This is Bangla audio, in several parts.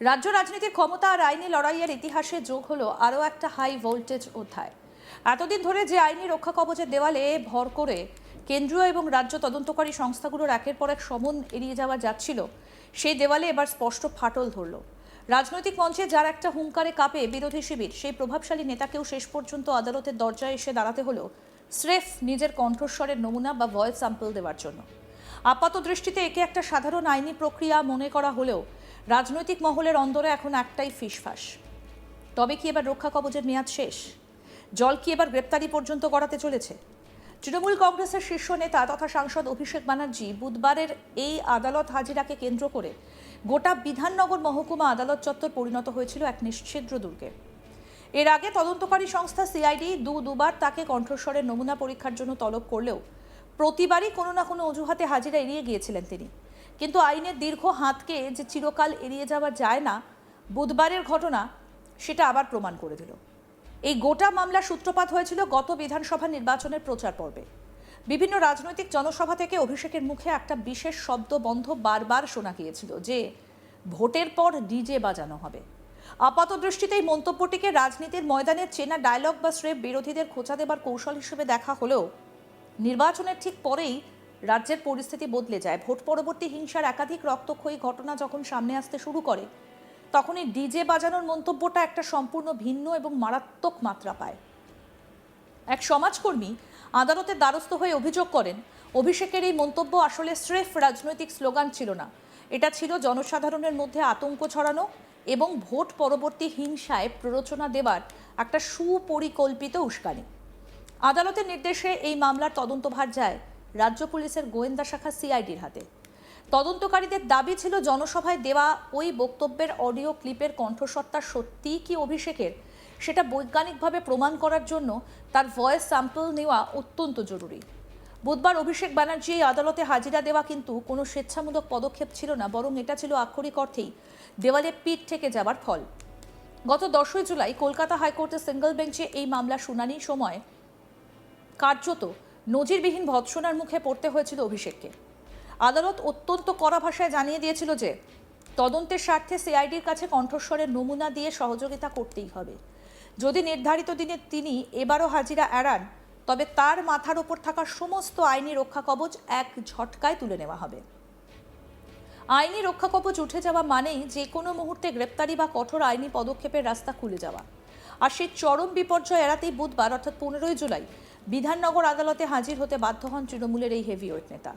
রাজ্য রাজনীতির ক্ষমতা আর আইনি লড়াইয়ের ইতিহাসে যোগ হলো আরও একটা হাই ভোল্টেজ অধ্যায়। এতদিন ধরে যে আইনি রক্ষা কবচের দেওয়ালে ভর করে কেন্দ্রীয় এবং রাজ্য তদন্তকারী সংস্থাগুলোর একের পর এক সমন এড়িয়ে যাওয়া যাচ্ছিল, সেই দেওয়ালে এবার স্পষ্ট ফাটল ধরল। রাজনৈতিক মঞ্চে যার একটা হুঙ্কারে কাঁপে বিরোধী শিবির, সেই প্রভাবশালী নেতাকেও শেষ পর্যন্ত আদালতের দরজায় এসে দাঁড়াতে হলো স্রেফ নিজের কণ্ঠস্বরের নমুনা বা ভয়েস স্যাম্পল দেওয়ার জন্য। আপাত দৃষ্টিতে একে একটা সাধারণ আইনি প্রক্রিয়া মনে করা হলেও রাজনৈতিক মহলের অন্দরে এখন একটাই ফিসফাস। তবে কি এবার রক্ষা কবচের মেয়াদ শেষ? জল কি এবার গ্রেপ্তারি পর্যন্ত গড়াতে চলেছে? তৃণমূল কংগ্রেসের শীর্ষ নেতা তথা সাংসদ অভিষেক ব্যানার্জি বুধবারের এই আদালত হাজিরাকে কেন্দ্র করে গোটা বিধাননগর মহকুমা আদালত চত্বর পরিণত হয়েছিল এক নিশ্ছিদ্র দুর্গে। এর আগে তদন্তকারী সংস্থা সিআইডি দুবার তাকে কণ্ঠস্বরের নমুনা পরীক্ষার জন্য তলব করলেও প্রতিবারই কোনো না কোনো অজুহাতে হাজিরা এড়িয়ে গিয়েছিলেন তিনি। কিন্তু আইনের দীর্ঘ হাতকে যে চিরকাল এড়িয়ে যাওয়া যায় না, বুধবারের ঘটনা সেটা আবার প্রমাণ করে দিল। এই গোটা মামলার সূত্রপাত হয়েছিল গত বিধানসভা নির্বাচনের প্রচার পর্বে। বিভিন্ন রাজনৈতিক জনসভা থেকে অভিষেকের মুখে একটা বিশেষ শব্দবন্ধ বারবার শোনা গিয়েছিল যে ভোটের পর ডিজে বাজানো হবে। আপাত দৃষ্টিতে এই মন্তব্যটিকে রাজনীতির ময়দানে চেনা ডায়লগ বা স্রেফ বিরোধীদের খোঁচা দেবার কৌশল হিসেবে দেখা হলেও নির্বাচনের ঠিক পরেই রাজ্যের পরিস্থিতি বদলে যায়। ভোট পরবর্তী হিংসার একাধিক রক্তক্ষয়ী ঘটনা যখন সামনে আসতে শুরু করে, তখন এই ডিজে বাজানোর মন্তব্যটা একটা সম্পূর্ণ ভিন্ন এবং মারাত্মক মাত্রা পায়। এক সমাজকর্মী আদালতের দ্বারস্থ হয়ে অভিযোগ করেন, অভিষেকের এই মন্তব্য আসলে স্রেফ রাজনৈতিক স্লোগান ছিল না, এটা ছিল জনসাধারণের মধ্যে আতঙ্ক ছড়ানো এবং ভোট পরবর্তী হিংসায় প্ররোচনা দেবার একটা সুপরিকল্পিত উস্কানি। আদালতের নির্দেশে এই মামলার তদন্তভার যায় রাজ্য পুলিশের গোয়েন্দা শাখা সিআইডির হাতে। তদন্তকারীদের দাবি ছিল জনসভায় দেওয়া ওই বক্তব্যের অডিও ক্লিপের কণ্ঠস্বরটা সত্যিই কি অভিষেকের, সেটা বৈজ্ঞানিকভাবে প্রমাণ করার জন্য তার ভয়েস স্যাম্পল নেওয়া অত্যন্ত জরুরি। বুধবার অভিষেক ব্যানার্জি আদালতে হাজিরা দেওয়া কিন্তু কোনো স্বেচ্ছামূলক পদক্ষেপ ছিল না, বরং এটা ছিল আক্ষরিক অর্থেই দেওয়ালে পিঠ থেকে যাবার ফল। গত 10ই জুলাই কলকাতা হাইকোর্টের সিঙ্গল বেঞ্চে এই মামলার শুনানির সময় কার্যত নজিরবিহীন ভৎসনার মুখে পড়তে হয়েছিল অভিষেককে। আদালত অত্যন্ত কড়া ভাষায় জানিয়ে দিয়েছিল যে তদন্তের স্বার্থে সিআইডির কাছে কণ্ঠস্বরের নমুনা দিয়ে সহযোগিতা করতেই হবে। যদি নির্ধারিত দিনে তিনি এবারও হাজিরা এড়ান, তবে তার মাথার ওপর থাকা সমস্ত আইনি রক্ষা কবচ এক ঝটকায় তুলে নেওয়া হবে। আইনি রক্ষা কবচ উঠে যাওয়া মানেই যে কোনো মুহূর্তে গ্রেপ্তারি বা কঠোর আইনি পদক্ষেপের রাস্তা খুলে যাওয়া। আর সেই চরম বিপর্যয় এড়াতেই বুধবার অর্থাৎ 15ই জুলাই বিধাননগর আদালতে হাজির হতে বাধ্য হন তৃণমূলের এই হেভিওয়েট নেতা।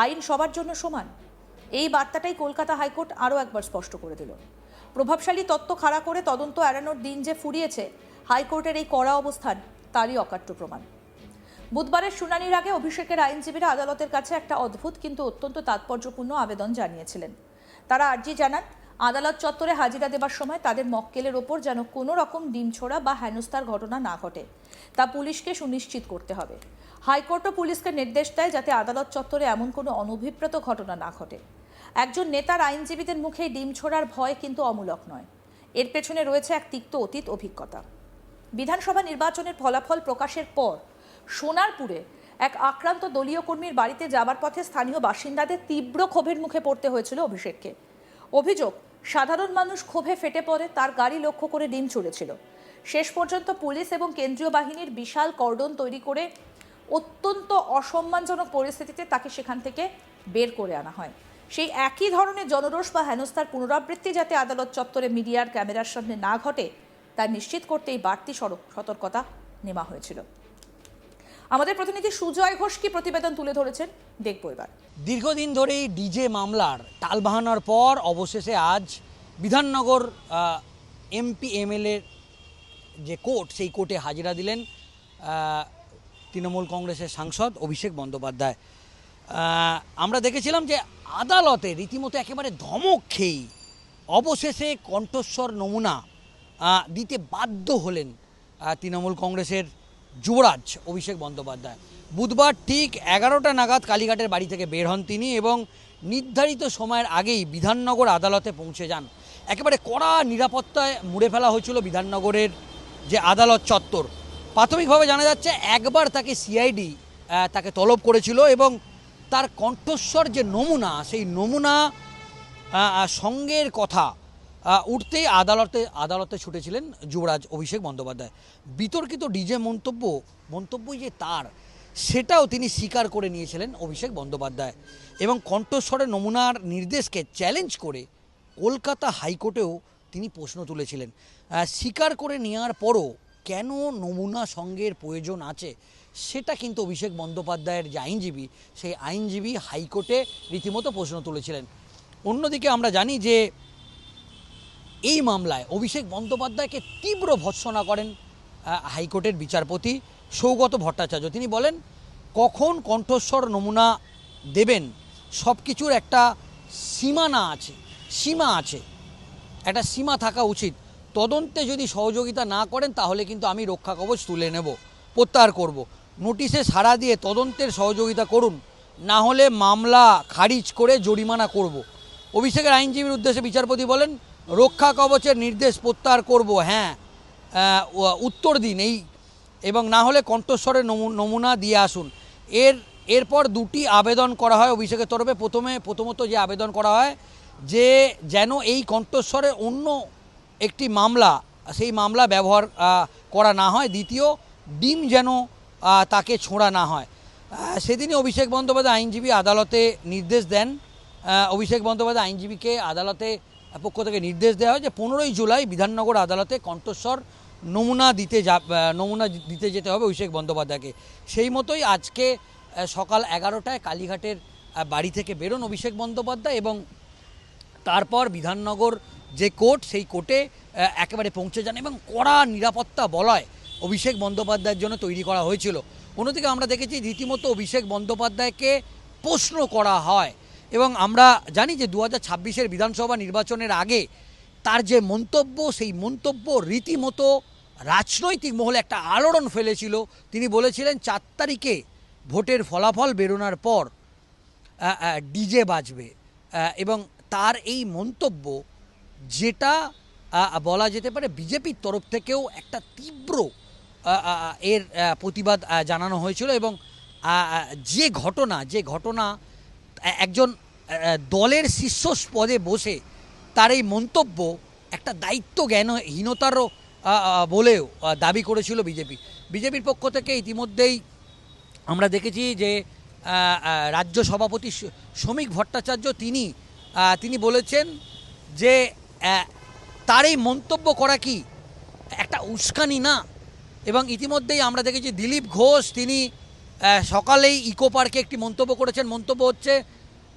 আইন সবার জন্য সমান, এই বার্তাটাই কলকাতা হাইকোর্ট আরও একবার স্পষ্ট করে দিল। প্রভাবশালী তত্ত্ব খাড়া করে তদন্ত এড়ানোর দিন যে ফুরিয়েছে, হাইকোর্টের এই কড়া অবস্থান তারই অকাট্য প্রমাণ। বুধবারের শুনানির আগে অভিষেকের আইনজীবীরা আদালতের কাছে একটা অদ্ভুত কিন্তু অত্যন্ত তাৎপর্যপূর্ণ আবেদন জানিয়েছিলেন। তারা আর্জি জানান, আদালত চত্বরে হাজিরা দেবার সময় তাদের মক্কেলের ওপর যেন কোনো রকম ডিমছোড়া বা হেনস্থার ঘটনা না ঘটে, তা পুলিশকে সুনিশ্চিত করতে হবে। হাইকোর্টও পুলিশকে নির্দেশ দেয় যাতে আদালত চত্বরে এমন কোনো অনভিপ্রেত ঘটনা না ঘটে। একজন নেতার আইনজীবীদের মুখে ডিমছোড়ার ভয় কিন্তু অমূলক নয়, এর পেছনে রয়েছে এক তিক্ত অতীত অভিজ্ঞতা। বিধানসভা নির্বাচনের ফলাফল প্রকাশের পর সোনারপুরে এক আক্রান্ত দলীয় কর্মীর বাড়িতে যাবার পথে স্থানীয় বাসিন্দাদের তীব্র ক্ষোভের মুখে পড়তে হয়েছিল অভিষেককে। অভিযোগ, সাধারণ মানুষ ক্ষোভে ফেটে পড়ে তার গাড়ি লক্ষ্য করে ডিম ছুড়েছিল। শেষ পর্যন্ত পুলিশ এবং কেন্দ্রীয় বাহিনীর বিশাল কর্ডন তৈরি করে অত্যন্ত অসম্মানজনক পরিস্থিতিতে তাকে সেখান থেকে বের করে আনা হয়। সেই একই ধরনের জনরোষ বা হেনস্থার পুনরাবৃত্তি যাতে আদালত চত্বরে মিডিয়ার ক্যামেরার সামনে না ঘটে, তা নিশ্চিত করতে এই বাড়তি সতর্কতা নেওয়া হয়েছিল। আমাদের প্রতিনিধি সুজয় ঘোষ কি প্রতিবেদন তুলে ধরেছেন, দেখবো এবার। দীর্ঘদিন ধরেই ডিজে মামলার টালবাহানার পর অবশেষে আজ বিধাননগর এমপি এমএলএর যে কোর্ট, সেই কোর্টে হাজিরা দিলেন তৃণমূল কংগ্রেসের সাংসদ অভিষেক বন্দ্যোপাধ্যায়। আমরা দেখেছিলাম যে আদালতে রীতিমতো একেবারে ধমক খেয়েই অবশেষে কণ্ঠস্বর নমুনা দিতে বাধ্য হলেন তৃণমূল কংগ্রেসের যুবরাজ অভিষেক বন্দ্যোপাধ্যায়। বুধবার ঠিক 11টা নাগাদ কালীঘাটের বাড়ি থেকে বের হন তিনি এবং নির্ধারিত সময়ের আগেই বিধাননগর আদালতে পৌঁছে যান। একেবারে কড়া নিরাপত্তায় মুড়ে ফেলা হয়েছিল বিধাননগরের যে আদালত চত্বর। প্রাথমিকভাবে জানা যাচ্ছে একবার তাকে সিআইডি তাকে তলব করেছিল এবং তার কণ্ঠস্বর যে নমুনা, সেই নমুনা সঙ্গের কথা উঠতেই আদালতে ছুটেছিলেন যুবরাজ অভিষেক বন্দ্যোপাধ্যায়। বিতর্কিত ডিজে মন্তব্যই যে তার, সেটাও তিনি স্বীকার করে নিয়েছিলেন অভিষেক বন্দ্যোপাধ্যায় এবং কণ্ঠস্বরের নমুনার নির্দেশকে চ্যালেঞ্জ করে কলকাতা হাইকোর্টেও তিনি প্রশ্ন তুলেছিলেন। স্বীকার করে নেওয়ার পরও কেন নমুনা সঙ্গের প্রয়োজন আছে সেটা কিন্তু অভিষেক বন্দ্যোপাধ্যায়ের যে আইনজীবী, সেই আইনজীবী হাইকোর্টে রীতিমতো প্রশ্ন তুলেছিলেন। অন্যদিকে আমরা জানি যে এই মামলায় অভিষেক বন্দ্যোপাধ্যায়কে তীব্র ভৎসনা করেন হাইকোর্টের বিচারপতি সৌগত ভট্টাচার্য। তিনি বলেন, কখন কণ্ঠস্বর নমুনা দেবেন সব কিছুর একটা সীমা আছে, একটা সীমা থাকা উচিত। তদন্তে যদি সহযোগিতা না করেন তাহলে কিন্তু আমি রক্ষা কবচ তুলে নেব, প্রত্যাহার করব। নোটিশে সাড়া দিয়ে তদন্তের সহযোগিতা করুন, না হলে মামলা খারিজ করে জরিমানা করব। অভিষেকের আইনজীবীর উদ্দেশ্যে বিচারপতি বলেন, রক্ষা কবচের নির্দেশ প্রত্যাহার করব, হ্যাঁ উত্তর দিন এই, এবং না হলে কণ্ঠস্বরের নমুনা দিয়ে আসুন। এরপর দুটি আবেদন করা হয় অভিষেকের তরফে। প্রথমত যে আবেদন করা হয় যে যেন এই কণ্ঠস্বরের অন্য একটি মামলা, সেই মামলা ব্যবহার করা না হয়। দ্বিতীয়, ডিম যেন তাকে ছোঁড়া না হয়। সেদিনই অভিষেক বন্দ্যোপাধ্যায় আইনজীবী আদালতে নির্দেশ দেন। অভিষেক বন্দ্যোপাধ্যায় আইনজীবীকে আদালতে পক্ষ থেকে নির্দেশ দেওয়া হয় যে 15ই জুলাই বিধাননগর আদালতে কণ্ঠস্বর নমুনা দিতে যেতে হবে অভিষেক বন্দ্যোপাধ্যায়কে। সেই মতোই আজকে সকাল 11টায় কালীঘাটের বাড়ি থেকে বেরোন অভিষেক বন্দ্যোপাধ্যায় এবং তারপর বিধাননগর যে কোর্ট, সেই কোর্টে একেবারে পৌঁছে যান এবং কড়া নিরাপত্তা বলয় অভিষেক বন্দ্যোপাধ্যায়ের জন্য তৈরি করা হয়েছিল। অন্যদিকে আমরা দেখেছি রীতিমতো অভিষেক বন্দ্যোপাধ্যায়কে প্রশ্ন করা হয় এবং আমরা জানি যে 2026-এর বিধানসভা নির্বাচনের আগে তার যে মন্তব্য, সেই মন্তব্য রীতিমতো রাজনৈতিক মহলে একটা আলোড়ন ফেলেছিল। তিনি বলেছিলেন 4 তারিখে ভোটের ফলাফল বেরোনোর পর ডিজে বাজবে এবং তার এই মন্তব্য, যেটা বলা যেতে পারে বিজেপির তরফ থেকেও একটা তীব্র এর প্রতিবাদ জানানো হয়েছিল এবং যে ঘটনা একজন দলের শীর্ষ পদে বসে তার এই মন্তব্য একটা দায়িত্ব জ্ঞানহীনতারও বলেও দাবি করেছিল বিজেপির পক্ষ থেকে। ইতিমধ্যেই আমরা দেখেছি যে রাজ্য সভাপতি শ্রমিক ভট্টাচার্য তিনি বলেছেন যে তার এই মন্তব্য করা কি একটা উস্কানি না। এবং ইতিমধ্যেই আমরা দেখেছি দিলীপ ঘোষ তিনি সকালেই ইকো পার্কে একটি মন্তব্য করেছেন। মন্তব্য হচ্ছে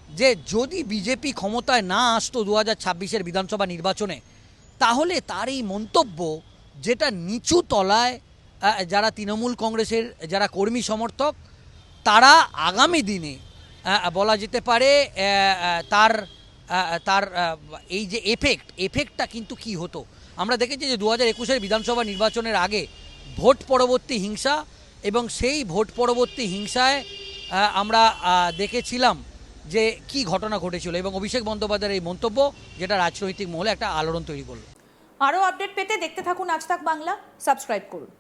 যে যদি বিজেপি ক্ষমতায় না আসতো 2026-এর বিধানসভা নির্বাচনে, তাহলে তার এই মন্তব্য, যেটা নিচু তলায় যারা তৃণমূল কংগ্রেসের যারা কর্মী সমর্থক, তারা আগামী দিনে বলা যেতে পারে তার এই যে এফেক্টটা কিন্তু কি হতো। আমরা দেখেছি যে 2021-এর বিধানসভা নির্বাচনের আগে ভোট পরবর্তী হিংসা, এবং সেই ভোট পরবর্তী হিংসায় আমরা দেখেছিলাম যে কি ঘটনা ঘটেছিল এবং অভিষেক বন্দ্যোপাধ্যায়ের এই মন্তব্য, যেটা রাজনৈতিক মহলে একটা আলোড়ন তৈরি করলো। আরও আপডেট পেতে দেখতে থাকুন আজ তাক বাংলা, সাবস্ক্রাইব করুন।